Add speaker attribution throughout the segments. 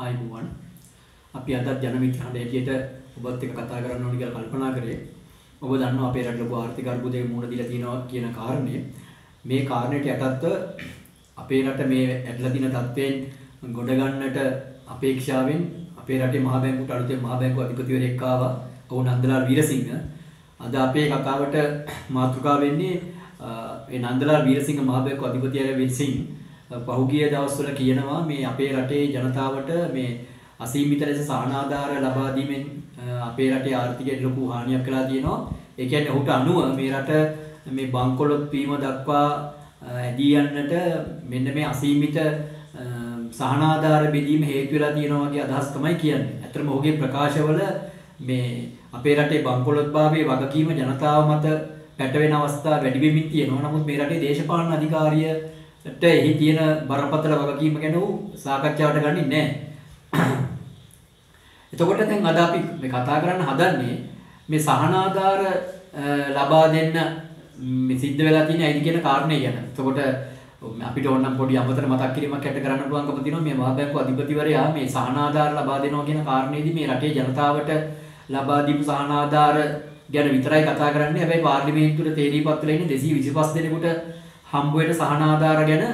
Speaker 1: ආයිබෝවන් අපි අද ජන මිත්‍රහඬ ඇටියට ඔබත් එක්ක කතා කරන්න ඕනේ කියලා කල්පනා කරේ. ඔබ දන්නවා අපේ රට ලොකු ආර්ථික අර්බුදයක මුහුණ දීලා තියෙනවා කියන කාරණේ. මේ කාරණේට යටත්ව අපේ රට මේ ඇట్లా දින තත්ත්වයෙන් ගොඩ ගන්නට අපේක්ෂාවෙන් අපේ රටේ මහ බැංකුවට අලුතෙන් මහ බැංකුව අධිපතිවරයෙක් ආවා. ඔහු නන්දලාල් වීරසිංහ. අද අපේ කතාවට මාතෘකාව වෙන්නේ ඒ නන්දලාල් වීරසිංහ මහ බැංකුව අධිපතිවරයා විසින් පහුගිය දවස්වල කියනවා මේ අපේ රටේ ජනතාවට මේ අසීමිත ලෙස සහනාධාර ලබා දීමෙන් අපේ රටේ ආර්ථිකයට ලොකු හානියක් වෙලා තියෙනවා. ඒ කියන්නේ ඔහුට අනුව මේ රට මේ බංකොලොත් වීම දක්වා ඇදී යන්නට මෙන්න මේ අසීමිත සහනාධාර බෙදීම හේතු වෙලා තියෙනවා වගේ අදහස් තමයි කියන්නේ. ඇත්තටම ඔහුගේ ප්‍රකාශවල මේ අපේ රටේ බංකොලොත්භාවයේ වගකීම ජනතාව මත පැටවෙන අවස්ථා වැඩි වෙමින් තියෙනවා. නමුත් මේ රටේ දේශපාලන අධිකාරියට එහි තියෙන බරපතල වගකීම ගැන උ සාකච්ඡාවට ගන්නේ නැහැ. එතකොට දැන් අද අපි මේ කතා කරන්න හදන්නේ මේ සහනාධාර ලබා දෙන්න මේ සිද්ධ වෙලා තියෙන අයිති කියන කාරණේ ගැන. එතකොට අපිට ඕනනම් පොඩි අමතර මතක් කිරීමක් ඇට කරන්න පුළුවන්කම තියෙනවා. මේ මහ බැංකුව අධිපතිවරයා මේ සහනාධාර ලබා දෙනවා කියන කාරණේදී මේ රටේ ජනතාවට ලබා දීපු සහනාධාර ගැන විතරයි කතා කරන්නේ. හැබැයි පාර්ලිමේන්තුවේ තේරීපත් වෙලා ඉන්නේ 225 දෙනෙකුට හම්බ වෙන සහනාධාර ගැන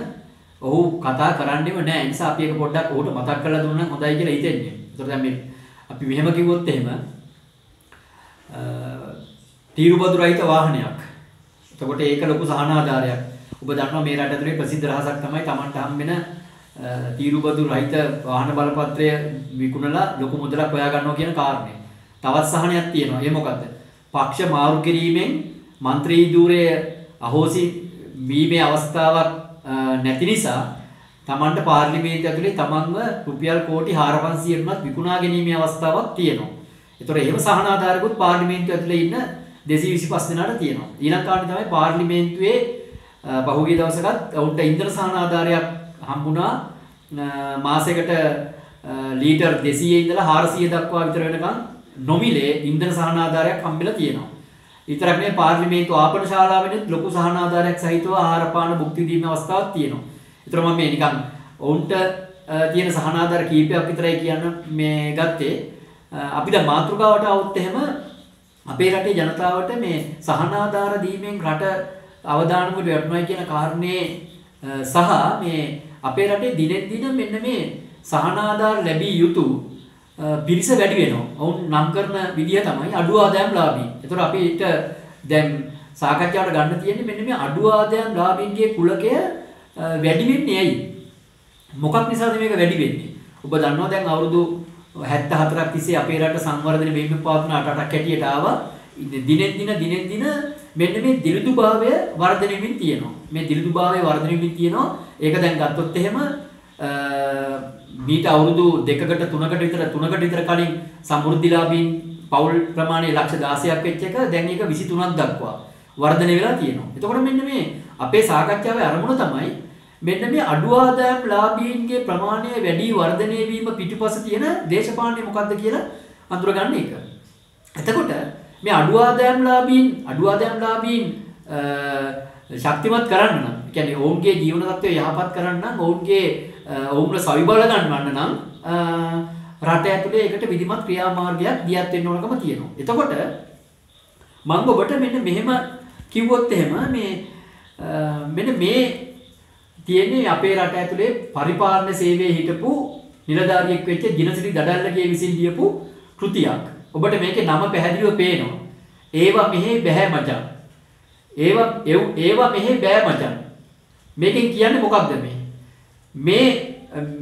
Speaker 1: ඔහු කතා කරන්නේම නැහැ. ඒ නිසා අපි ඒක පොඩ්ඩක් ඔහුට මතක් කරලා දුන්නා හොඳයි කියලා හිතෙන්නේ. ඒතකොට දැන් මේ අපි මෙහෙම කිව්වොත් එහෙම තීරුබදු රහිත වාහනයක්. එතකොට ඒක ලොකු සහනාධාරයක්. ඔබ දන්නවා මේ රට ඇතුලේ ප්‍රසිද්ධ රහසක් තමයි Tamanට හම්බෙන තීරුබදු රහිත වාහන බලපත්‍රය විකුණලා ලොකු මුදලක් හොයා ගන්නවා කියන කාරණේ. තවත් සහනයක් තියෙනවා. ඒ මොකද්ද? පක්ෂ මාරු කිරීමෙන් മന്ത്രി ධූරයේ අහෝසි වීමේ අවස්ථාවක් නැති නිසා Tamanට පාර්ලිමේන්තුව ඇතුලේ තමන්ව රුපියල් කෝටි 400ක් විකුණා ගැනීමේ අවස්ථාවක් තියෙනවා. ඒතොර එහෙම සහනාධාරකුත් පාර්ලිමේන්තුව ඇතුලේ ඉන්න 225 දෙනාට තියෙනවා. ඊළඟ කාරණේ තමයි පාර්ලිමේන්තුවේ පහුගිය දවසකත් උන්ට ඉන්ධන සහනාධාරයක් හම්බුණා මාසයකට ලීටර් 200 ඉඳලා 400 දක්වා විතර වෙනකන් නොමිලේ ඉන්ධන සහනාධාරයක් හම්බෙලා තියෙනවා. විතරක් නෙවෙයි පාර්ලිමේන්තු ආපන ශාලාවෙත් ලොකු සහනාධාරයක් සහිතව ආහාර පාන භුක්ති විඳීමේ අවස්ථාවක් තියෙනවා. ඒතර මම මේ නිකන් ඔවුන්ට තියෙන සහනාධාර කීපයක් විතරයි කියන්න මේ ගත්තේ. අපි දැන් මාතෘකාවට આવොත් එහෙම අපේ රටේ ජනතාවට මේ සහනාධාර දීමෙන් රට අවදානමට වැටුණා කියන කාරණේ සහ මේ අපේ රටේ දිනෙන් දින මෙන්න මේ සහනාධාර ලැබිය යුතු පිරිස වැඩි වෙනවා. ඔවුන් නම් කරන විදිය තමයි අඩු ආදායම් ලාභී. ඒතර අපිට දැන් සාකච්ඡාවට ගන්න තියෙන්නේ මෙන්න මේ අඩු ආදායම් ලාභීන්ගේ කුලකය වැඩි වෙන්නේ ඇයි? මොකක් නිසාද මේක වැඩි වෙන්නේ? ඔබ දන්නවා දැන් අවුරුදු 74ක් තිස්සේ අපේ රට සංවර්ධන වෙමින් පවත්වන 8ක් හැටියට ආවා. දිනෙන් දින මෙන්න මේ දිලිඳුභාවය වර්ධනය වෙමින් තියෙනවා. මේ දිලිඳුභාවය වර්ධනය වෙමින් තියෙනවා. ඒක දැන් ගත්තොත් එහෙම මීට අවුරුදු 2කට 3කට විතර කලින් සමෘද්ධිලාභීන් පෞල් ප්‍රමාණය ලක්ෂ 16ක් වෙච්ච එක දැන් ඒක 23ක් දක්වා වර්ධනය වෙලා තියෙනවා. එතකොට මෙන්න මේ අපේ සාකච්ඡාවේ අරමුණ තමයි මෙන්න මේ අඩු ආදායම් ලාභීන්ගේ ප්‍රමාණය වැඩි වර්ධනය වීම පිටුපස තියෙන දේශපාලනය මොකක්ද කියලා අඳුරගන්න එක. එතකොට මේ අඩු ආදායම් ලාභීන් ශක්තිමත් කරන්න නම්, කියන්නේ ඔවුන්ගේ ජීවන තත්ත්වය යහපත් කරන්න නම්, ඔවුන්ව සවිබල ගන්නවන්න නම් රට ඇතුලේ ඒකට විධිමත් ක්‍රියාමාර්ගයක් දියත් වෙන්න ඕනකම තියෙනවා. එතකොට මම ඔබට මෙන්න මෙහෙම කිව්වොත් එහෙම මෙන්න මේ තියෙන්නේ අපේ රට ඇතුලේ පරිපාලන සේවයේ හිටපු නිලධාරියෙක් වෙච්ච දිනසිරි දඩල්ලගේ විසින් ලියපු කෘතියක්. ඔබට මේකේ නම පැහැදිලිව පේනවා. ඒවා මෙහෙ බෑ මචං. ඒවා මෙහෙ බෑ මචං. මේකෙන් කියන්නේ මොකක්ද මේ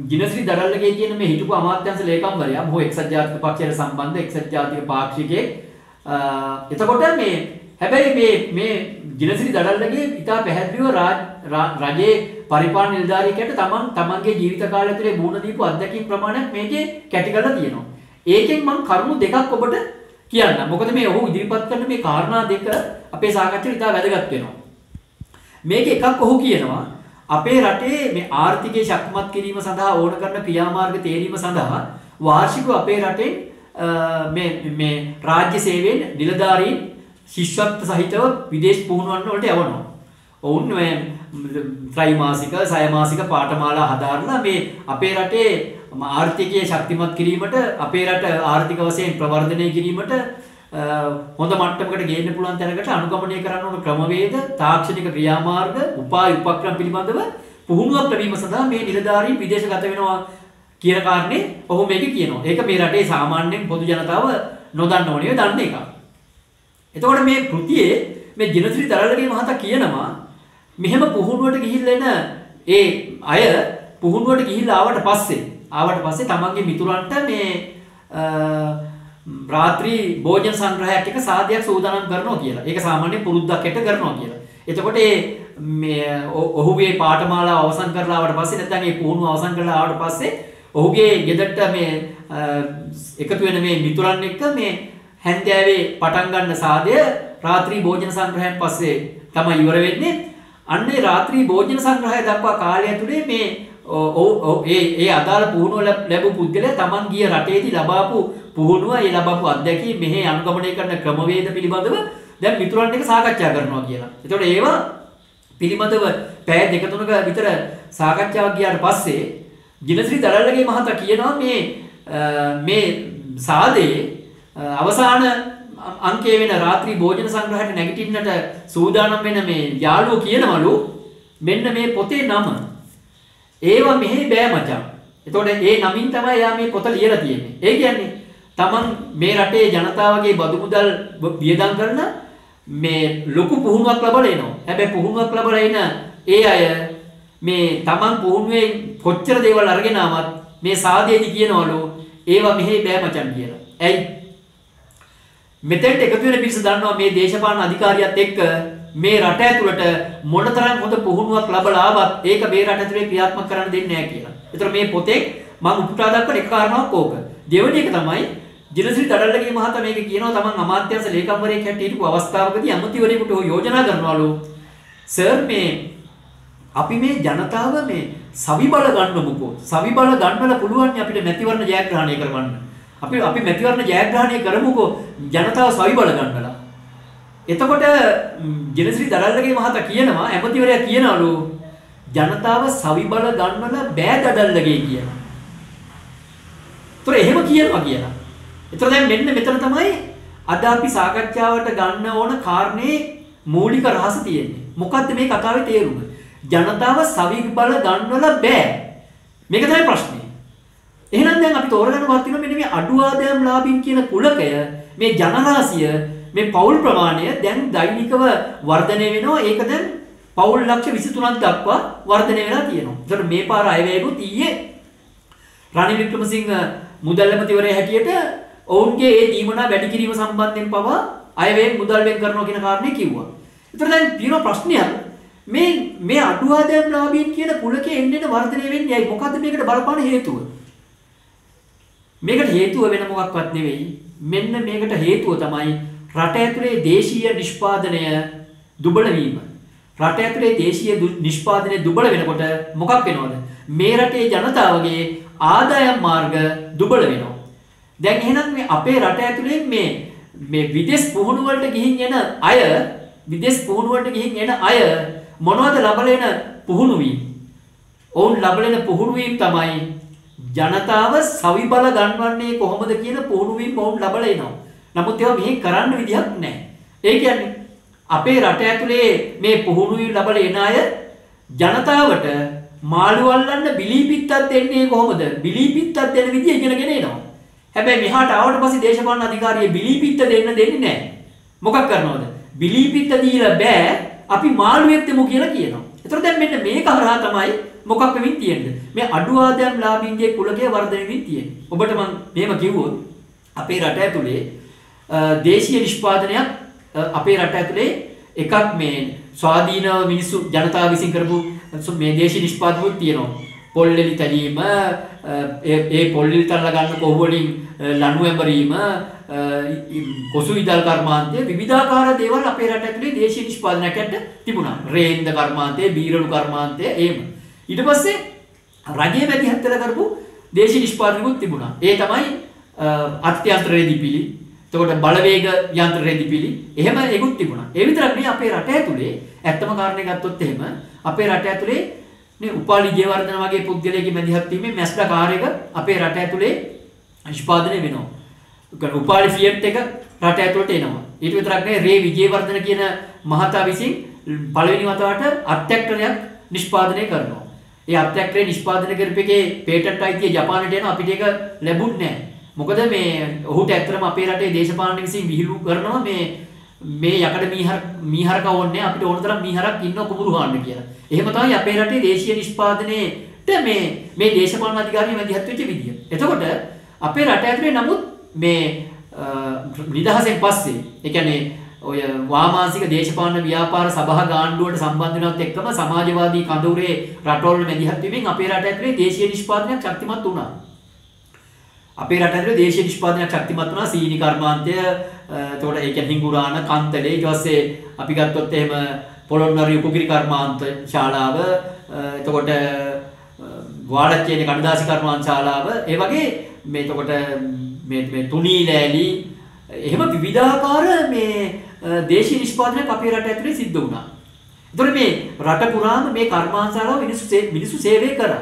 Speaker 1: දිනසිරි දඩල්ලගේ කියන මේ හිටපු අමාත්‍යාංශ ලේකම්වරයා මොහො එක්සත් ජාතික පක්ෂයට සම්බන්ධ එක්සත් ජාතික පාක්ෂිකයෙක්. එතකොට හැබැයි මේ දිනසිරි දඩල්ලගේ ඉතා පැහැදිලිව රජයේ පරිපාලන නිලධාරියෙක්ට තමන්ගේ ජීවිත කාලය ඇතුලේ මුහුණ දීපු අත්දැකීම් ප්‍රමාණයක් මේකේ කැටි කරලා තියෙනවා. ඒකෙන් මම කරුණු දෙකක් ඔබට කියන්නම්. මොකද මේ ඔහු ඉදිරිපත් කරන මේ කාරණා දෙක අපේ සාකච්ඡාවට ඉතා වැදගත් වෙනවා. මේක එකක් ඔහු කියනවා අපේ රටේ මේ ආර්ථිකය ශක්තිමත් කිරීම සඳහා ඕන කරන ක්‍රියාමාර්ග තේරීම සඳහා වාර්ෂිකව අපේ රටේ මේ රාජ්‍ය සේවයෙන් නිලධාරීන් ශිෂ්‍යත්ව සහිතව විදේශ පුහුණුවන්න වලට යවනවා. ඔවුන් ත්‍රිමාසික සයමාසික පාඨමාලා හදාarලා මේ අපේ රටේ ආර්ථිකයේ ශක්තිමත් කිරීමට අපේ රට ආර්ථික වශයෙන් ප්‍රවර්ධනය කිරීමට හොඳ මට්ටමකට ගේන්න පුළුවන් තැනකට අනුගමනය කරන්න ඕන ක්‍රමවේද තාක්ෂණික ක්‍රියාමාර්ග උපාය උපක්‍රම පිළිබඳව පුහුණුවක් ලැබීම සඳහා මේ නිලධාරීන් විදේශගත වෙනවා කියන කාරණේ ඔහු මේක කියනවා. ඒක මේ රටේ සාමාන්‍යයෙන් පොදු ජනතාව නොදන්නව නෙවෙයි දන්න එකක්. එතකොට මේ කෘතියේ මේ ජිනශ්‍රී තරලගේ මහතා කියනවා මෙහෙම පුහුණුවට ගිහිල්ලා එන ඒ අය පුහුණුවට ගිහිල්ලා ආවට පස්සේ තමන්ගේ මිතුරන්ට මේ රාත්‍රී භෝජන සංග්‍රහයක් එක සාදයක් සූදානම් කරනවා කියලා. ඒක සාමාන්‍ය පුරුද්දක් හැට කරනවා කියලා. එතකොට මේ ඔහුගේ පාඨමාලාව අවසන් කරලා ආවට පස්සේ නැත්නම් මේ පුහුණුව අවසන් කරලා ආවට පස්සේ ඔහුගේ ගෙදරට මේ එකතු වෙන මේ මිතුරන් එක්ක මේ හැන්දෑවේ පටන් ගන්න සාදය රාත්‍රී භෝජන සංග්‍රහයෙන් පස්සේ තමයි ඉවර වෙන්නේ. අන්නේ රාත්‍රී භෝජන සංග්‍රහය දක්වා කාලය ඇතුලේ මේ ඒ අදාළ පුහුණුව ලැබු පුද්ගලයා Taman ගිය රටේදී ලබාපු පුහුණුව ඒ ලබාපු අත්දැකීම් මෙහි අනුගමනය කරන ක්‍රමවේද පිළිබඳව දැන් මිතුරන් එක්ක සාකච්ඡා කරනවා කියලා. ඒතකොට ඒවා පිළිබඳව පැය දෙක තුනක විතර සාකච්ඡාවක් ගියාට පස්සේ ජිනශ්‍රී දරල්ලගේ මහතා කියනවා මේ සාදේ අවසාන අංකයේ වෙන රාත්‍රී භෝජන සංග්‍රහයට නැගිටින්නට සූදානම් වෙන මේ යාළුවෝ කියනවලු මෙන්න මේ පොතේ නම. ඒවා මෙහෙ බෑ මචං. එතකොට ඒ නමින් තමයි යා මේ පොත ලියලා තියෙන්නේ. ඒ කියන්නේ Taman මේ රටේ ජනතාවගේ බදු මුදල් වියදම් කරන මේ ලොකු පුහුණුවක් ලැබලා එනවා. හැබැයි පුහුණුවක් ලැබලා එන ඒ අය මේ Taman පුහුණුවේ කොච්චර දේවල් අරගෙන ආවත් මේ සාදේදී කියනවලු ඒවා මෙහෙ බෑ මචං කියලා. ඇයි? මෙතෙන්ට එකතු වෙන පිරිස දන්නවා මේ දේශපාලන අධිකාරියත් එක්ක මේ රට ඇතුළට මොනතරම් හොඳ පුහුණුවක් ලැබලා ආවත් ඒක මේ රට ඇතුලේ ක්‍රියාත්මක කරන්න දෙන්නේ නැහැ කියලා. ඒතර මේ පොතේ මම උපුටා දක්වන එක කාරණාවක් ඕක. දෙවෙනි එක තමයි ජිනශ්‍රී දඩල්ලගේ මහතා මේක කියනවා තමන් අමාත්‍යාංශ ලේකම්වරයෙක් හැටියට හිටපු අවස්ථාවකදී අමතිවරයෙකුට යෝජනා කරනවලු සර් මේ අපි මේ ජනතාව මේ සවි බල ගන්නමුකෝ. සවි බල ගන්නවල පුළුවන් අපිට මැතිවරණ ජයග්‍රහණය කරවන්න. අපි මැතිවරණ ජයග්‍රහණය කරමුකෝ ජනතාව සවි බල ගන්නවලා. එතකොට ජිනශ්‍රී දඩල්ලගේ මහතා කියනවා ඇමතිවරයා කියනවලු ජනතාව සවි බල ගන්නවල බෑ දඩල්ලගේ කියලා. ඒතර එහෙම කියනවා කියලා. ඒතර දැන් මෙන්න මෙතන තමයි අද අපි සාකච්ඡාවට ගන්න ඕන කාරණේ මූලික රහස තියෙන්නේ. මොකද්ද මේ කතාවේ තේරුම? ජනතාව සවි බල ගන්නවල බෑ. මේක තමයි ප්‍රශ්නේ. එහෙනම් දැන් අපි තෝරගන්නවත් තියෙනවා මෙන්න මේ අඩු ආදායම් ලාභින් කියන කුලකය මේ ජනරාශිය මේ පෞල් ප්‍රමාණය දැන් දෛනිකව වර්ධනය වෙනවා. ඒක දැන් පෞල් ලක්ෂ 23ක් දක්වා වර්ධනය වෙලා තියෙනවා. ඒතර මේ පාර අයවැයුත් ඊයේ රනිල් වික්‍රමසිංහ මුදල් ඇමතිවරයා හැටියට ඔවුන්ගේ ඒ දීමනා වැඩි කිරීම සම්බන්ධයෙන් පවා අයවැයෙන් මුදල් වෙන් කරනවා කියන කාරණේ කිව්වා. ඒතර දැන් තියෙන ප්‍රශ්නයක් මේ අඩු ආදායම් ලාභීන් කියන කුලකයේ එන්න වර්ධනය වෙන්නේ ඇයි? මොකද්ද මේකට බලපාන හේතුව? මේකට හේතුව වෙන මොකක්වත් නෙවෙයි. මෙන්න මේකට හේතුව තමයි රට ඇතුලේ දේශීය නිෂ්පාදනය දුබල වීම. රට ඇතුලේ දේශීය නිෂ්පාදනය දුබල වෙනකොට මොකක් වෙනවද? මේ රටේ ජනතාවගේ ආදායම් මාර්ග දුබල වෙනවා. දැන් එහෙනම් මේ අපේ රට ඇතුලේ මේ විදේශ පුහුණු වලට ගිහින් එන අය මොනවද ලබලෙන පුහුණු වීම? ඔවුන් ලබලෙන පුහුණු වීම තමයි ජනතාව සවි බල ගන්නවන්නේ කොහොමද කියන පුහුණු වීම ඔවුන් ලබලා එනවා. නමුත් ඒවා මෙහි කරන්න විදිහක් නැහැ. ඒ කියන්නේ අපේ රට ඇතුලේ මේ පුහුණු වීම ලබලා එන අය ජනතාවට මාළු අල්ලන්න බිලී පිත්තක් දෙන්නේ කොහොමද? බිලී පිත්තක් දෙන විදිය ඉගෙනගෙන එනවා. හැබැයි මෙහාට ආවට පස්සේ දේශපාලන අධිකාරිය බිලී පිත්ත දෙන්නේ නැහැ. මොකක් කරනවද? බිලී පිත්ත දීලා බෑ අපි මාළුවෙක් දෙමු කියලා කියනවා. ඒතර දැන් මෙන්න මේක හරහා තමයි මොකක් වෙමින් තියෙන්නේ? මේ අඩු ආදායම් ලාභින්ගේ කුලකයේ වර්ධනය වෙමින් තියෙන්නේ. ඔබට මම මෙහෙම කිව්වොත් අපේ රට ඇතුලේ දේශීය නිෂ්පාදනයක් අපේ රට ඇතුලේ එකක් මේ ස්වාධීනව මිනිස්සු ජනතාව විසින් කරපු මේ දේශීය නිෂ්පාදනයක් තියෙනවා. පොල්ලෙලි තැලීම, ඒ පොල්ලෙලි තල්ලා ගන්න කොහු වලින් ලණු ඇඹරීම, කොසු ඉදල් කර්මාන්තය විවිධාකාර දේවල් අපේ රට ඇතුලේ දේශීය නිෂ්පාදනයකට තිබුණා. රේන්ද කර්මාන්තය, බීරළු කර්මාන්තය එහෙම. ඊට පස්සේ රජයේ මැදිහත්වල කරපු දේශීය නිෂ්පාදනයකුත් තිබුණා. ඒ තමයි අත්‍යන්තර රෙදිපිලි, එතකොට බලවේග යන්ත්‍ර රෙදිපිලි එහෙම ඒකුත් තිබුණා. ඒ විතරක් නෙවෙයි අපේ රට ඇතුලේ ඇත්තම කාරණේ ගත්තොත් එහෙම අපේ රට ඇතුලේ නේ උපාලි ජයවර්ධන වගේ පුද්ගලයෙක්ගේ මැදිහත් වීමෙන් මැස්ඩා කාර් එක අපේ රට ඇතුලේ නිෂ්පාදනය වෙනවා. ඒ උපාලි ෆියට් එක රට ඇතුලට එනවා. ඊට විතරක් නෙවෙයි රේ විජේවර්ධන කියන මහතා විසින් පළවෙනි වතාවට අත්‍යක්ෂණයක් නිෂ්පාදනය කරනවා. ඒ අත්‍යක්ෂණය නිෂ්පාදනය කරපේකේ පේටන්ට් අයිතිය ජපානට එනවා. අපිට ඒක ලැබුණේ නැහැ. මොකද මේ ඔහුට ඇත්තටම අපේ රටේ දේශපාලන විසින් විහිළු කරනවා මේ යකඩ මීහරක ඕනේ අපිට ඕන තරම් මීහරක් ඉන්න කුඹුරු හාන්න කියලා. එහෙම තමයි අපේ රටේ දේශීය නිෂ්පාදනයේට මේ දේශපාලන අධිකාරිය මැදිහත් වෙච්ච විදිය. එතකොට අපේ රට ඇතුලේ නමුත් මේ නිදහසෙන් පස්සේ ඒ කියන්නේ ඔය වාමාංශික දේශපාලන ව්‍යාපාර සභා ගාණ්ඩුවට සම්බන්ධ වෙනවත් එක්කම සමාජවාදී කඳවුරේ රටවල් මැදිහත් වීමෙන් අපේ රට ඇතුලේ දේශීය නිෂ්පාදනයක් ශක්තිමත් වුණා. අපේ රට ඇතුලේ දේශීය නිෂ්පාදනයක් ශක්තිමත් වුණා. සීනි කර්මාන්තය, එතකොට ඒ කියන්නේ හිඟුරාන, කන්තලේ, ඊට පස්සේ අපි ගත්තොත් එහෙම පොළොන්නරුවේ උපගිරි කර්මාන්ත ශාලාව, එතකොට වාඩච්චේනේ කඩදාසි කර්මාන්ත ශාලාව, ඒ වගේ මේ එතකොට මේ තුනී ලෑලි එහෙම විවිධාකාර මේ දේශීය නිෂ්පාදනයක් අපේ රට ඇතුලේ සිද්ධ වුණා. ඒතකොට මේ රට පුරාම මේ කර්මාන්ත ශාලාව මිනිස්සු සේවය කරා.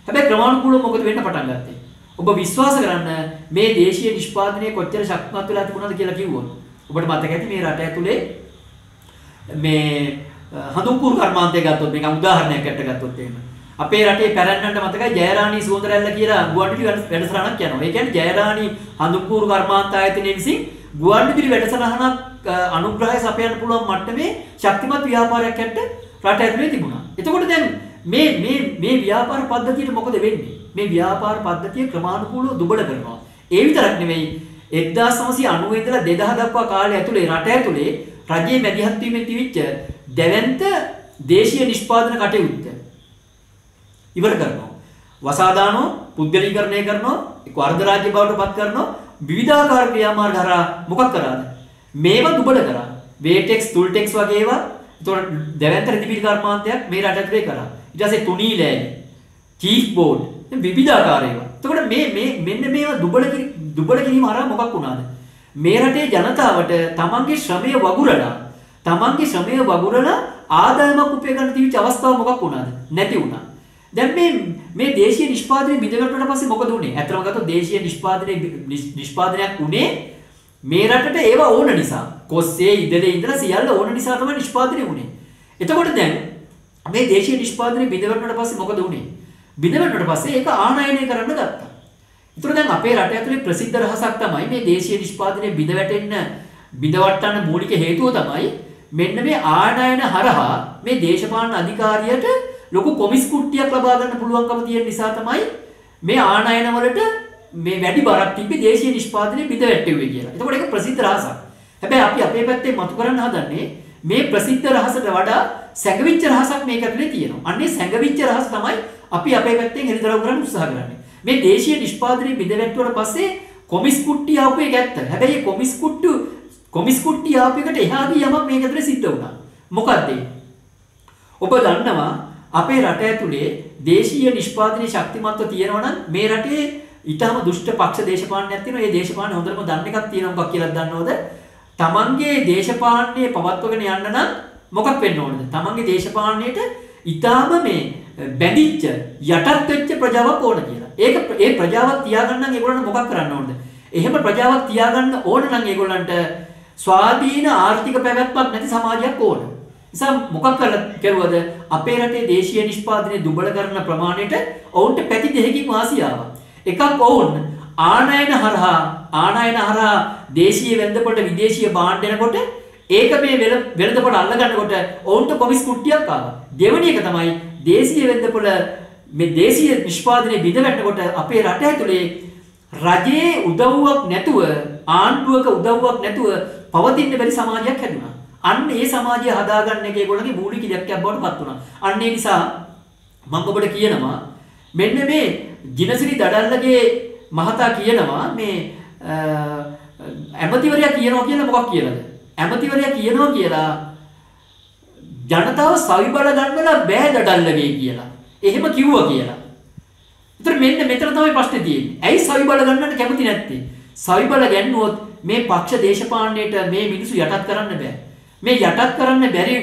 Speaker 1: හැබැයි ක්‍රමානුකූලව මොකද වෙන්න පටන් ගත්තේ? ඔබ විශ්වාස කරන්න මේ දේශීය නිෂ්පාදනයේ කොච්චර ශක්තිමත් වෙලා තිබුණාද කියලා කිව්වොත් ඔබට මතක ඇති මේ රට ඇතුලේ මේ හඳුන්කුරු කර්මාන්තය ගත්තොත් මේක උදාහරණයක් අරට ගත්තොත් එහෙම අපේ රටේ පැරණ්ණන්ට මතකයි ජයරාණී සුවඳරැල්ල කියලා ගුවන්විදුලි වැඩසටහනක් යනවා. ඒ කියන්නේ ජයරාණී හඳුන්කුරු කර්මාන්ත ආයතනයේ විසින් ගුවන්විදුලි වැඩසටහනක් අනුග්‍රහය සපයන්න පුළුවන් මට්ටමේ ශක්තිමත් ව්‍යාපාරයක් අරට රට ඇතුලේ තිබුණා. එතකොට දැන් මේ ව්‍යාපාර පද්ධතියට මොකද වෙන්නේ? මේ ව්‍යාපාර පද්ධතිය ක්‍රමානුකූලව දුබල කරනවා. ඒ විතරක් නෙවෙයි 1990 ඉඳලා 2000 දක්වා කාලය ඇතුලේ රට ඇතුලේ රජයේ මැදිහත් වීමෙන් තිබිච්ච දැවැන්ත දේශීය නිෂ්පාදන කටයුත්ත ඉවර කරනවා. වසා දානවා, පුද්ගලීකරණය කරනවා, ඒක වර්ධ රාජ්‍ය බවට පත් කරනවා. විවිධාකාර ක්‍රියාමාර්ග හරහා මොකක් කරාද? මේවා දුබල කරා. වේටෙක්ස්, තුල්ටෙක්ස් වගේ ඒවා ඒතකොට දැවැන්ත රෙදිපිලි කර්මාන්තයක් මේ රට ඇතුලේ කරා. ඊට පස්සේ තුනී ලෑලි, චීෆ් බෝඩ් විවිධාකාර ඒවා. එතකොට මෙන්න මේවා දුබල කිරීම හරහා මොකක් වුණාද? මේ රටේ ජනතාවට තමන්ගේ ශ්‍රමය වගුරලා ආදායමක් උපය ගන්න තිබිච්ච අවස්ථාව මොකක් වුණාද? නැති වුණා. දැන් මේ දේශීය නිෂ්පාදනය බිඳවැටුණාට පස්සේ මොකද වුනේ? අතරම ගත්තොත් දේශීය නිෂ්පාදනයක් උනේ මේ රටට ඒවා ඕන නිසා. කොස්සේ ඉඳලා ඉඳලා සියල්ල ඕන නිසා තමයි නිෂ්පාදනය උනේ. එතකොට දැන් මේ දේශීය නිෂ්පාදනය බිඳවැටුණාට පස්සේ මොකද වුනේ? බිඳවැටුණාට පස්සේ ඒක ආනයනය කරන්න ගත්තා. ඒතර දැන් අපේ රට ඇතුලේ ප්‍රසිද්ධ රහසක් තමයි මේ දේශීය නිෂ්පාදනය බිඳවට්ටන්න මූලික හේතුව තමයි මෙන්න මේ ආනයන හරහා මේ දේශපාලන අධිකාරියට ලොකු කොමිස් කුට්ටියක් ලබා ගන්න පුළුවන්කම තියෙන නිසා තමයි මේ ආනයන වලට මේ වැඩි බරක් තිබ්බේ දේශීය නිෂ්පාදනය බිඳවැටෙන්නේ කියලා. එතකොට ඒක ප්‍රසිද්ධ රහසක්. හැබැයි අපි අපේ පැත්තේ මතු කරන්න හදන්නේ මේ ප්‍රසිද්ධ රහසට වඩා සැඟවිච්ච රහසක් මේක ඇතුලේ තියෙනවා. අන්නේ සැඟවිච්ච රහස තමයි අපි අපේ පැත්තෙන් හෙළිදරව් කරන්න උත්සාහ කරන්නේ. මේ දේශීය නිෂ්පාදනය බිඳවැටුවාට පස්සේ කොමිස් කුට්ටිය ආපු එක ඇත්ත. හැබැයි කොමිස් කුට්ටිය ආපු එකට එහාදී යමක් මේක ඇතුලේ සිද්ධ වුණා. මොකද්ද? ඔබ දන්නවා අපේ රට ඇතුලේ දේශීය නිෂ්පාදනයේ ශක්තිමත්ව තියෙනවා නම් මේ රටේ ඊටම දුෂ්ට පක්ෂ දේශපාලනයක් තියෙනවා. ඒ දේශපාලන හොඳටම දන්න එකක් තියෙනවා. මොකක් කියලාද දන්නවද? තමන්ගේ දේශපාලනයේ පවත්වගෙන යන්න නම් මොකක් වෙන්න ඕනද? තමන්ගේ දේශපාලනයට ඊටම මේ බැඳිච්ච යටත් වෙච්ච ප්‍රජාවක් ඕන කියලා. ඒ ප්‍රජාවක් තියාගන්න නම් ඒගොල්ලන්ට මොකක් කරන්න ඕනද? එහෙම ප්‍රජාවක් තියාගන්න ඕන නම් ඒගොල්ලන්ට ස්වාධීන ආර්ථික පැවැත්මක් නැති සමාජයක් ඕන. නිසා මොකක් කරුවද? අපේ රටේ දේශීය නිෂ්පාදනය දුබල කරන ප්‍රමාණයට ඔවුන්ට පැති දෙකකින් වාසිය ආවා. එකක් ඔවුන් ආනයන හරහා දේශීය වෙළඳපොළ විදේශීය භාණ්ඩ එනකොට ඒක මේ වෙළඳපොළ අල්ල ගන්නකොට ඔවුන්ට කොමිස් කුට්ටියක් ආවා. දෙවෙනි එක තමයි දේශීය වෙළඳපොළ මේ දේශීය නිෂ්පාදනයේ බිඳවැටෙනකොට අපේ රට ඇතුලේ රජයේ උදව්වක් නැතුව ආණ්ඩුවක උදව්වක් නැතුව පවතින්න බැරි සමාජයක් හැදුණා. අන්න ඒ සමාජය හදාගන්න එක ඒගොල්ලන්ගේ මූලික ඉලක්කයක් බවට පත් වුණා. අන්න ඒ නිසා මම ඔබට කියනවා මෙන්න මේ ජිනසිරි දඩල්ලගේ මහතා කියනවා මේ ඇමතිවරයා කියනවා කියලා මොකක් කියලාද? ඇමතිවරයා කියනවා කියලා ජනතාව සවි බල ගන්නවලා බෑ දඩල්ලගේ කියලා. එහෙම කිව්වා කියලා. ඒතර මෙන්න මෙතන තමයි ප්‍රශ්නේ තියෙන්නේ. ඇයි සවි බල ගන්නට කැමති නැත්තේ? සවි බල ගැන්නුවොත් මේ පක්ෂ දේශපාලනයට මේ මිනිස්සු යටත් කරන්න බෑ. මේ යටත් කරන්න බැරි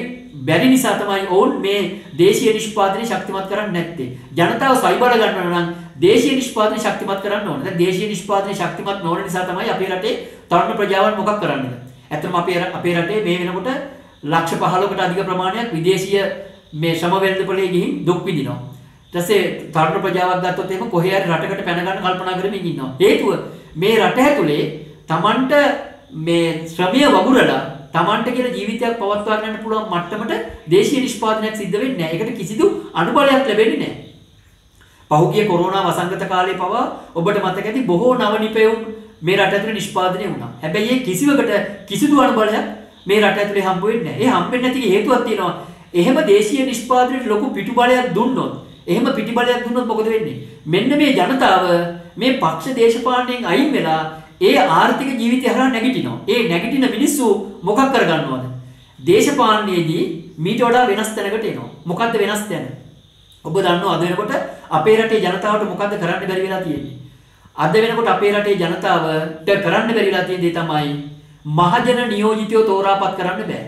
Speaker 1: බැරි නිසා තමයි ඔවුන් මේ දේශීය නිෂ්පාදනය ශක්තිමත් කරන්නේ නැත්තේ. ජනතාව සයිබල ගන්නවා නම් දේශීය නිෂ්පාදනය ශක්තිමත් කරන්න ඕනේ. දැන් දේශීය නිෂ්පාදනය ශක්තිමත් නොවන නිසා තමයි අපේ රටේ තරුණ ප්‍රජාවන් මොකක් කරන්නේද? ඇත්තටම අපේ රටේ මේ වෙනකොට ලක්ෂ 15කට අධික ප්‍රමාණයක් විදේශීය මේ ශ්‍රම වෙළඳපොලේ ගිහින් දුක් විඳිනවා. ඊට පස්සේ තරුණ ප්‍රජාවක් ගත්තොත් එහෙම කොහේ හරි රටකට පැන ගන්න කල්පනා කරමින් ඉන්නවා. හේතුව මේ රට ඇතුලේ Tamanට මේ ශ්‍රමය වගුරලා Tamanට කියලා ජීවිතයක් පවත්වා ගන්න පුළුවන් මට්ටමට දේශීය නිෂ්පාදනයක් සිද්ධ වෙන්නේ නැහැ. ඒකට කිසිදු අනුබලයක් ලැබෙන්නේ නැහැ. පහුගිය කොරෝනා වසංගත කාලේ පවා ඔබට මතක ඇති බොහෝ නව නිපැයුම් මේ රට ඇතුලේ නිෂ්පාදනය වුණා. හැබැයි ඒ කිසිවකට කිසිදු අනුබලයක් මේ රට ඇතුලේ හම්බ වෙන්නේ නැහැ. ඒ හම්බෙන්නේ නැති හේතුවක් තියෙනවා. එහෙම දේශීය නිෂ්පාදනයට ලොකු පිටුබලයක් දුන්නොත්, එහෙම පිටිබලයක් දුන්නොත් මොකද වෙන්නේ? මෙන්න මේ ජනතාව මේ පක්ෂ දේශපාලනයෙන් අයින් වෙලා ඒ ආර්ථික ජීවිතය හරහා නැගිටිනවා. ඒ නැගිටින මිනිස්සු මොකක් කරගන්නවද? දේශපාලනයේදී මීට වඩා වෙනස් තැනකට එනවා. මොකද්ද වෙනස් තැන? ඔබ දන්නවා අද වෙනකොට අපේ රටේ ජනතාවට මොකද්ද කරන්න බැරි වෙලා තියෙන්නේ? අද වෙනකොට අපේ රටේ ජනතාවට කරන්න බැරි වෙලා තියෙන දේ තමයි මහජන නියෝජිතයෝ තෝරාපත් කරන්න බෑ.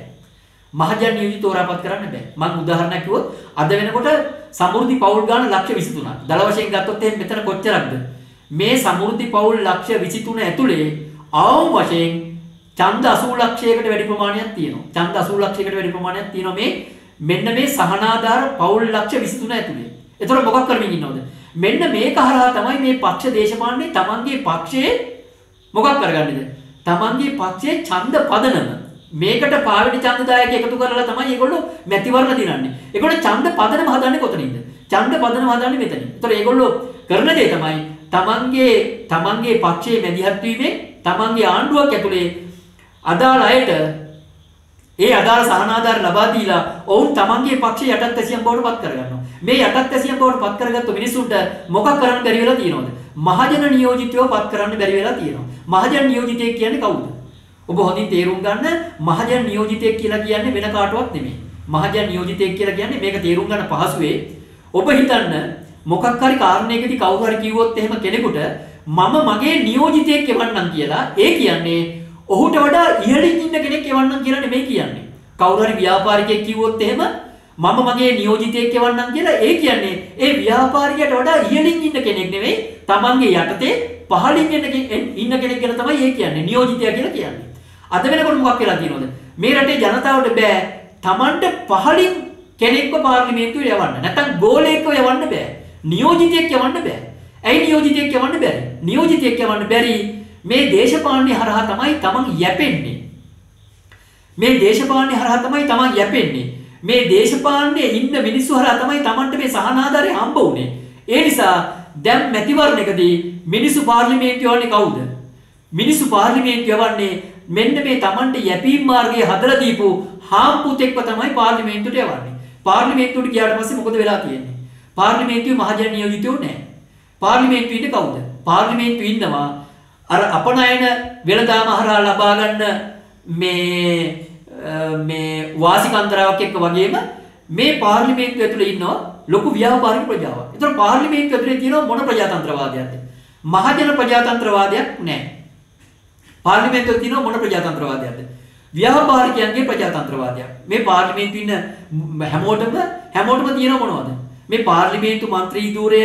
Speaker 1: මහජන නියෝජිතයෝ තෝරාපත් කරන්න බෑ. මම උදාහරණයක් කිව්වොත් අද වෙනකොට සමෘද්ධි පවුල් ගාන ලක්ෂ 23ක්. දල වශයෙන් ගත්තොත් එහෙනම් මෙතන කොච්චරක්ද? මේ සමෘද්ධි පවුල් ලක්ෂ 23 ඇතුලේ අවම වශයෙන් ඡන්ද 80 ලක්ෂයකට වැඩි ප්‍රමාණයක් තියෙනවා. ඡන්ද 80 ලක්ෂයකට වැඩි ප්‍රමාණයක් තියෙනවා මේ මෙන්න මේ සහනාධාර පවුල් ලක්ෂ 23 ඇතුලේ. ඒතකොට මොකක් කරමින් ඉන්නවද? මෙන්න මේක හරහා තමයි මේ පක්ෂ දේශපාලනේ තමන්ගේ පක්ෂයේ මොකක් කරගන්නේද? තමන්ගේ පක්ෂයේ ඡන්ද පදනම මේකට පාවිච්චි ඡන්දදායක එකතු කරලා තමයි ඒගොල්ලෝ මැතිවරණ දිනන්නේ. ඒගොල්ලෝ ඡන්ද පදනම හදන්නේ කොතනින්ද? ඡන්ද පදනම හදන්නේ මෙතනින්. ඒතකොට ඒගොල්ලෝ කරන දේ තමයි තමන්ගේ පක්ෂයේ මැදිහත් වීමෙන් තමන්ගේ ආණ්ඩුවක් ඇතුලේ අදාළ අයට ඒ අදාළ සහනාධාර ලබා දීලා ඔවුන් තමන්ගේ පක්ෂයේ යටත් ඇසියම් බවට පත් කරගන්නවා. මේ යටත් ඇසියම් බවට පත් කරගත්තු මිනිසුන්ට මොකක් කරන්න බැරි වෙලා තියෙනවද? මහජන නියෝජිතයෝ පත් කරන්න බැරි වෙලා තියෙනවා. මහජන නියෝජිතයෙක් කියන්නේ කවුද? ඔබ හොඳින් තේරුම් ගන්න මහජන නියෝජිතයෙක් කියලා කියන්නේ වෙන කාටවත් නෙමෙයි. මහජන නියෝජිතයෙක් කියලා කියන්නේ මේක තේරුම් ගන්න පහසුවේ. ඔබ හිතන්න මොකක් හරි කාරණයකදී කවුරු හරි කිව්වොත් එහෙම කෙනෙකුට මම මගේ නියෝජිතයෙක් එවන්නම් කියලා ඒ කියන්නේ ඔහුට වඩා ඉහළින් ඉන්න කෙනෙක් එවන්නම් කියලා නෙමෙයි කියන්නේ. කවුරු හරි ව්‍යාපාරිකයෙක් කිව්වොත් එහෙම මම මගේ නියෝජිතයෙක් එවන්නම් කියලා ඒ කියන්නේ ඒ ව්‍යාපාරිකයට වඩා ඉහළින් ඉන්න කෙනෙක් නෙමෙයි තමන්ගේ යටතේ පහළින් ඉන්න කෙනෙක් ගැන තමයි ඒ කියන්නේ නියෝජිතයා කියලා කියන්නේ. අද වෙනකොට මොකක් වෙලා තියෙනවද? මේ රටේ ජනතාවට බෑ තමන්ට පහළින් කෙනෙක්ව පාර්ලිමේන්තුවේ යවන්න. නැත්නම් ගෝලයෙක්ව යවන්න බෑ. නියෝජිතයෙක් යවන්න බෑ. ඇයි නියෝජිතයෙක් යවන්න බැරි? නියෝජිතයෙක් යවන්න බැරි මේ දේශපාලනය හරහා තමයි තමන් යැපෙන්නේ. මේ දේශපාලනය හරහා තමයි තමන් යැපෙන්නේ. මේ දේශපාලනයේ ඉන්න මිනිස්සු හරහා තමයි තමන්ට මේ සහනාධාරය හම්බ වුනේ. ඒ නිසා දැන් මැතිවරණයකදී මිනිස්සු පාර්ලිමේන්තුව යවන්නේ කවුද? මිනිස්සු පාර්ලිමේන්තුව යවන්නේ මෙන්න මේ තමන්ට යැපීම් මාර්ගය හදලා දීපු හාම්පුතෙක්ව තමයි පාර්ලිමේන්තුවට යවන්නේ. පාර්ලිමේන්තුවට ගියාට පස්සේ මොකද වෙලා තියෙන්නේ? පාර්ලිමේන්තුවේ මහජන නියෝජිතයෝ නැහැ. පාර්ලිමේන්තුවේ ඉන්නේ කවුද? පාර්ලිමේන්තුවේ ඉන්නවා අර අපනයන වෙළඳාම හරහා ලබා ගන්න මේ වාසිකන්තරාවක් එක්ක වගේම මේ පාර්ලිමේන්තුව ඇතුලේ ඉන්නවා ලොකු ව්‍යාපාරික ප්‍රජාවක්. ඒතර පාර්ලිමේන්තුව ඇතුලේ තියෙනවා මොන ප්‍රජාතන්ත්‍රවාදයක්ද? මහජන ප්‍රජාතන්ත්‍රවාදයක් නැහැ. පාර්ලිමේන්තුවේ තියෙනවා මොන ප්‍රජාතන්ත්‍රවාදයක්ද? ව්‍යාපාරිකයන්ගේ ප්‍රජාතන්ත්‍රවාදයක්. මේ පාර්ලිමේන්තුවේ ඉන්න හැමෝටම තියෙනවා මොනවද? මේ පාර්ලිමේන්තු මන්ත්‍රී ධූරය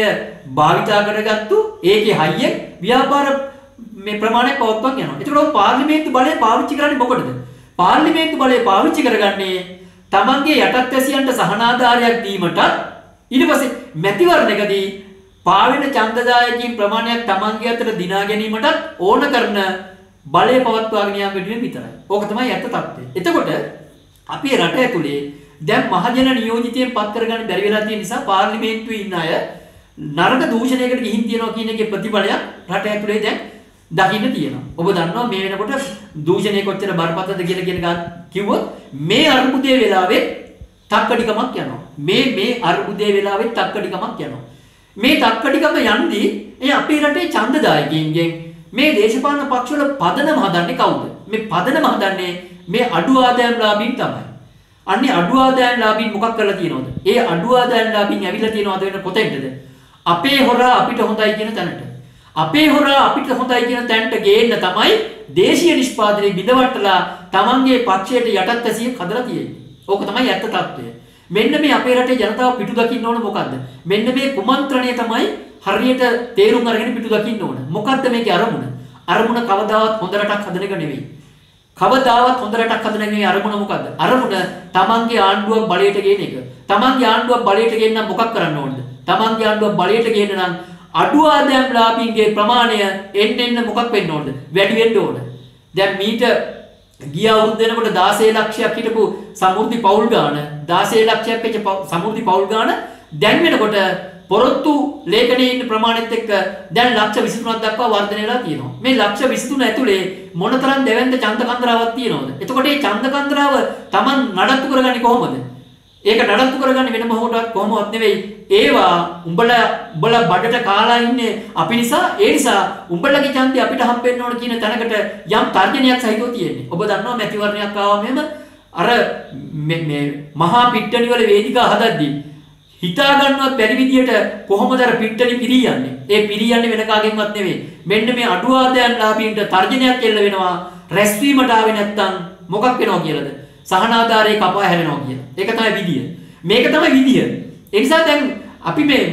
Speaker 1: භාවිතා කරගත්තු ඒකේ හයියෙන් ව්‍යාපාර මේ ප්‍රමාණයක් පවත්වන් යනවා. ඒකට පාර්ලිමේන්තු බලය පාවිච්චි කරන්නේ මොකටද? පාර්ලිමේන්තු බලය පාවිච්චි කරගන්නේ තමන්ගේ යටත් ඇසියන්ට සහනාධාරයක් දීමට ඊට පස්සේ මැතිවරණයකදී පාවෙන ඡන්දදායකයන් ප්‍රමාණයක් තමන්ගේ අතට දිනා ගැනීමට ඕන කරන බලය පවත්වාගෙන යාම විතරයි. ඕක තමයි ඇත්ත තත්ත්වය. එතකොට අපේ රට ඇතුලේ දැන් මහජන නියෝජිතයෙන් පත් කරගන්න බැරි වෙලා තියෙන නිසා පාර්ලිමේන්තුවේ ඉන්න අය නරක දූෂණයකට ගිහින් තියනවා කියන එකේ ප්‍රතිඵලයක් රට ඇතුලේ දැන් දකින්න තියෙනවා. ඔබ දන්නවා මේ වෙනකොට දූෂණය කොච්චර බරපතලද කියලා කිව්වොත් මේ අරුබුදේ වෙලාවේ තක්කඩිකමක් යනවා. මේ අරුබුදේ වෙලාවේ තක්කඩිකමක් යනවා. මේ තක්කඩිකම යන්දී අපේ රටේ ඡන්දදායකයින්ගෙන් මේ දේශපාලන පක්ෂවල පදනම හදන්නේ කවුද? මේ පදනම හදන්නේ මේ අඩු ආදායම්ලාභීන් තමයි. අන්නේ අඩු ආදායම්ලාභීන් මොකක් කරලා තියෙනවද? ඒ අඩු ආදායම්ලාභීන් ඇවිල්ලා තියෙනවද වෙන කොතෙන්ද? අපේ හොරා අපිට හොඳයි කියන තැනට. අපේ හොරා අපිට හොඳයි කියන තැනට ගේන්න තමයි දේශීය නිෂ්පාදනයේ බිඳවට්ටලා තමන්ගේ පක්ෂයට යටත් ඇසියක් හදලා තියෙන්නේ. ඕක තමයි ඇත්ත తත්වය. මෙන්න මේ අපේ රටේ ජනතාව පිටු දකින්න ඕන මොකද්ද? මෙන්න මේ කුමන්ත්‍රණය තමයි හරියට තේරුම් අරගෙන පිටු දකින්න ඕන. මොකද්ද මේකේ අරමුණ? අරමුණ කවදාවත් හොඳ රටක් හදන එක නෙවෙයි. කවදාවත් හොඳ රටක් හදන එක නෙවෙයි අරමුණ මොකද්ද? අරමුණ තමන්ගේ ආණ්ඩුවක් බලයට ගේන එක. තමන්ගේ ආණ්ඩුවක් බලයට ගේන්න නම් මොකක් කරන්න ඕනද? තමන්ගේ ආණ්ඩුවක් බලයට ගේන්න නම් අඩු ආදායම් ලාභීන්ගේ ප්‍රමාණය එන්න මොකක් වෙන්න ඕනද? වැඩි වෙන්න ඕන. දැන් මීට ගිය අවුරුද්ද වෙනකොට 16 ලක්ෂයක් හිටපු සමෘද්ධි පවුල් ගාන 16 ලක්ෂයක් වෙච්ච සමෘද්ධි පවුල් ගාන දැන් වෙනකොට පොරොත්තු ලේඛනයේ ඉන්න ප්‍රමාණෙත් එක්ක දැන් ලක්ෂ 23ක් දක්වා වර්ධනය වෙලා තියෙනවා. මේ ලක්ෂ 23 ඇතුලේ මොනතරම් දෙවැන්ද ඡන්ද කන්දරාවක් තියෙනවද? එතකොට මේ ඡන්ද කන්දරාව Taman නඩත්තු කරගන්නේ කොහොමද? ඒක නඩත්තු කරගන්නේ වෙන මොහොතක් කොහොමවත් නෙවෙයි. ඒවා උඹලා බඩට කාලා ඉන්නේ අපි නිසා. ඒ නිසා උඹලගේ ඡන්දය අපිට හම්බෙන්න ඕන කියන තැනකට යම් තර්ජනයක් සහිතව තියෙන්නේ. ඔබ දන්නවා මැතිවරණයක් ආවම එහෙම අර මේ මහා පිට්ටනි වල වේදිකා හදද්දී හිතා ගන්නවත් බැරි විදියට කොහොමද අර පිට්ටනි පිරියන්නේ? ඒ පිරියන්නේ වෙන කාගෙන්වත් නෙවෙයි. මෙන්න මේ අඩු ආදායම් ලාභීන්ට තර්ජනයක් එල්ල වෙනවා. රැස්වීමට ආවේ නැත්තම් මොකක් වෙනව කියලාද? සහනාධාරයේ කපා හැරෙනවා කියලා. ඒක තමයි විදිය. මේක තමයි විදිය. ඒ නිසා දැන් අපි මේ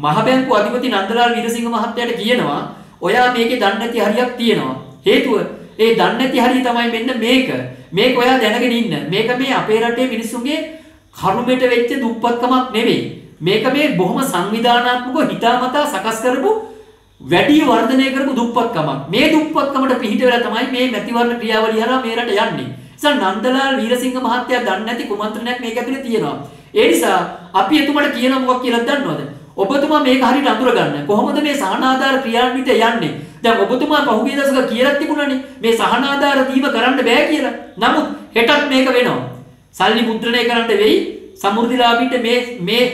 Speaker 1: මහ බැංකුව අධිපති නන්දලාල් වීරසිංහ මහත්තයාට කියනවා ඔයා මේකේ දන්නේ නැති හරියක් තියෙනවා. හේතුව ඒ දන්නේ නැති හරිය තමයි මෙන්න මේක. මේක ඔයා දැනගෙන ඉන්න. මේක මේ අපේ රටේ මිනිස්සුන්ගේ කර්මයට වෙච්ච දුප්පත්කමක් නෙවෙයි. මේක මේ බොහොම සංවිධානාත්මකව හිතාමතා සකස් කරපු වැඩි වර්ධනය කරපු දුප්පත්කමක්. මේ දුප්පත්කමට පිහිට වෙලා තමයි මේ මැතිවරණ ක්‍රියාවලිය හරහා මේ රට යන්නේ. නන්දලාල් වීරසිංහ මහත්තයා දන්නේ නැති කුමන්ත්‍රණයක් මේක ඇතුලේ තියෙනවා. ඒ නිසා අපි එතුමාට කියන මොකක් කියලා දන්නවද? ඔබතුමා මේක හරියට අඳුරගන්න. කොහොමද මේ සහනාධාර ක්‍රියාන්විතය යන්නේ? දැන් ඔබතුමා පහුගිය දවසක කියලා තිබුණානේ මේ සහනාධාර දීම කරන්න බෑ කියලා. නමුත් හෙටත් මේක වෙනවා. සල්ලි මුද්‍රණය කරන්න වෙයි. සමෘද්ධිලාභීන්ට මේ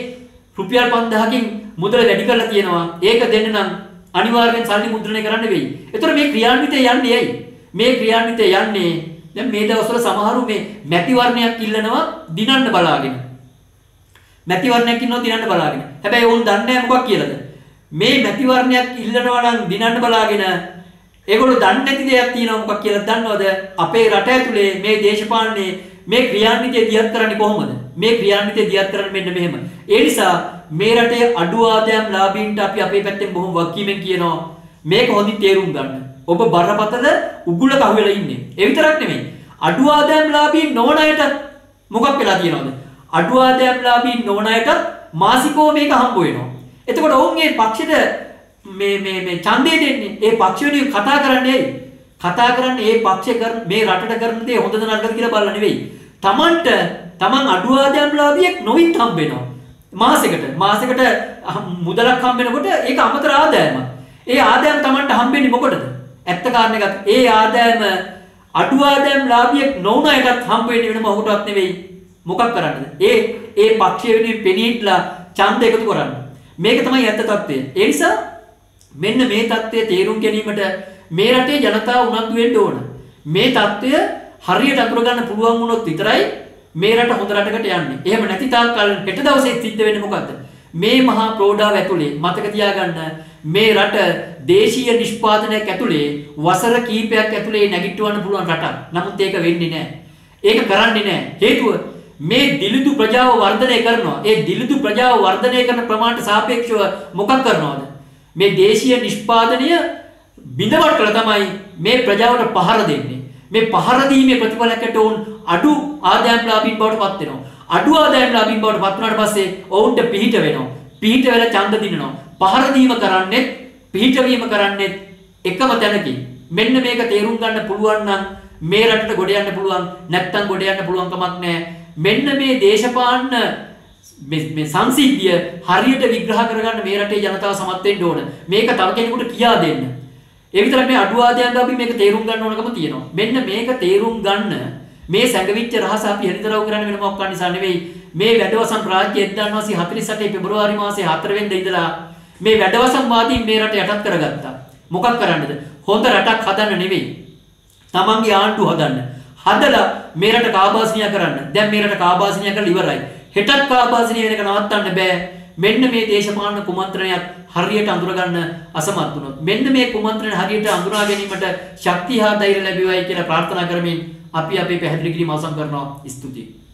Speaker 1: රුපියල් 5000කින් මුදල වැඩි කරලා තියෙනවා. ඒක දෙන්න නම් අනිවාර්යෙන් සල්ලි මුද්‍රණය කරන්න වෙයි. ඒතර මේ ක්‍රියාන්විතය යන්නේ ඇයි? මේ ක්‍රියාන්විතය යන්නේ දැන් මේ දවස්වල සමහරු මේ මැතිවරණයක් ඉල්ලනවා දිනන්න බලාගෙන. මැතිවරණයක් ඉන්නවා දිනන්න බලාගෙන. හැබැයි ඕන් දන්නේ නැහැ මොකක් කියලාද? මේ මැතිවරණයක් ඉල්ලනවා නම් දිනන්න බලාගෙන ඒගොල්ලෝ දන්නේ නැති දෙයක් තියෙනවා මොකක් කියලා දන්නවද? අපේ රට ඇතුලේ මේ දේශපාලනේ මේ ක්‍රියාන්විතය දියත් කරන්නේ කොහොමද? මේ ක්‍රියාන්විතය දියත් කරන්නේ මෙන්න මෙහෙම. ඒ නිසා මේ රටේ අඩු ආදායම් ලාභීන්ට අපි අපේ පැත්තෙන් බොහොම වගකීමෙන් කියනවා මේක හොඳින් තේරුම් ගන්න. ඔබ බරපතල උගුලක අහුවෙලා ඉන්නේ. ඒ විතරක් නෙමෙයි. අඩු ආදායම් ලාභීන් නොවන අයට මොකක් වෙලා තියෙනවද? අඩු ආදායම් ලාභීන් නොවන අයට මාසිකව මේක හම්බ වෙනවා. එතකොට ඔවුන්ගේ පක්ෂෙට මේ ඡන්දය දෙන්නේ. ඒ පක්ෂවලින් කතා කරන්නේ ඇයි? කතා කරන්නේ මේ පක්ෂේ කරන මේ රටට කරන දේ හොඳද නරකද කියලා බලලා නෙවෙයි. තමන් අඩු ආදායම් ලාභියෙක් නොවිත් හම්බ වෙනවා. මාසෙකට මුදලක් හම්බ වෙනකොට ඒක අමතර ආදායමක්. ඒ ආදායම තමන්ට හම්බෙන්නේ මොකටද? ඇත්ත කාරණේ එකක්. ඒ ආදායම අඩු ආදායම් ලාභියෙක් නොවුන අයටත් හම්බ වෙන්නේ වෙන මොහොතක් නෙවෙයි. මොකක් කරන්නද? ඒ පක්ෂය වෙනුවෙන් පෙනීట్లా ඡන්ද එකතු කරන්න. මේක තමයි ඇත්ත తත්වය. ඒ නිසා මෙන්න මේ తත්වය තේරුම් ගැනීමට මේ රටේ ජනතාව උනන්දු වෙන්න ඕන. මේ తත්වය හරියට අඳුර ගන්න පුළුවන් වුණොත් විතරයි මේ රට හොඳ රටකට යන්නේ. එහෙම නැති තාක් කල් හෙට දවසේ සිද්ධ වෙන්නේ මොකද්ද? මේ මහා ප්‍රෝඩාව ඇතුලේ මතක තියාගන්න මේ රට දේශීය නිෂ්පාදනයක් ඇතුලේ වසර කීපයක් ඇතුලේ නැගිටවන්න පුළුවන් රටක්. නමුත් ඒක වෙන්නේ නැහැ. ඒක කරන්නේ නැහැ. හේතුව මේ දිලිදු ප්‍රජාව වර්ධනය කරනවා. ඒ දිලිදු ප්‍රජාව වර්ධනය කරන ප්‍රමාණයට සාපේක්ෂව මොකක් කරනවද? මේ දේශීය නිෂ්පාදනය බිඳවට්ටලා තමයි මේ ප්‍රජාවට පහර දෙන්නේ. මේ පහර දීමේ ප්‍රතිඵලයකට උන් අඩු ආදායම් ලාභීන් බවට පත් වෙනවා. අඩු ආදායම් ලාභීන් බවට පත් වුණාට පස්සේ ඔවුන්ට පිහිට වෙනවා. පිහිට වෙලා ඡන්ද දිනනවා. පහර දීම කරන්නේ පිහිටවීම කරන්නේ එකම තැනකින්. මෙන්න මේක තේරුම් ගන්න පුළුවන් නම් මේ රටට ගොඩ යන්න පුළුවන්. නැත්තම් ගොඩ යන්න පුළුවන් කමක් නැහැ. මෙන්න මේ දේශපාලන මේ සංසිද්ධිය හරියට විග්‍රහ කරගන්න මේ රටේ ජනතාව සමත් වෙන්න ඕන. මේක තව කෙනෙකුට කියා දෙන්න. ඒ විතරක් මේ අඩු ආදායම් අපි මේක තේරුම් ගන්න ඕනකම තියෙනවා. මෙන්න මේක තේරුම් ගන්න මේ සැඟවිච්ච රහස අපි හෙළිදරව් කරන්නේ වෙන මොකක් නිසා නෙවෙයි. මේ වැඩවසම් රාජ්‍ය 1948 පෙබරවාරි මාසයේ 4 වෙනිදා ඉඳලා මේ වැඩවසම් වාදීන් මේ රට යටත් කරගත්තා. මොකක් කරන්නද? හොඳ රටක් හදන්න නෙවෙයි. තමන්ගේ ආණ්ඩුව හදන්න. හදලා මේ රට කාබාසිනියා කරන්න. දැන් මේ රට කාබාසිනියා කරලා ඉවරයි. හෙටත් කාබාසිනිය වෙනක නවත්තන්න බෑ. මෙන්න මේ දේශපාලන කුමන්ත්‍රණයක් හරියට අඳුරගන්න අසමත් වුණොත් මෙන්න මේ කුමන්ත්‍රණ හරියට අඳුනා ගැනීමට ශක්තිය හා ධෛර්යය ලැබෙවයි කියලා ප්‍රාර්ථනා කරමින් අපි අපේ පැහැදිලි කිරීම අවසන් කරනවා. ස්තුතියි.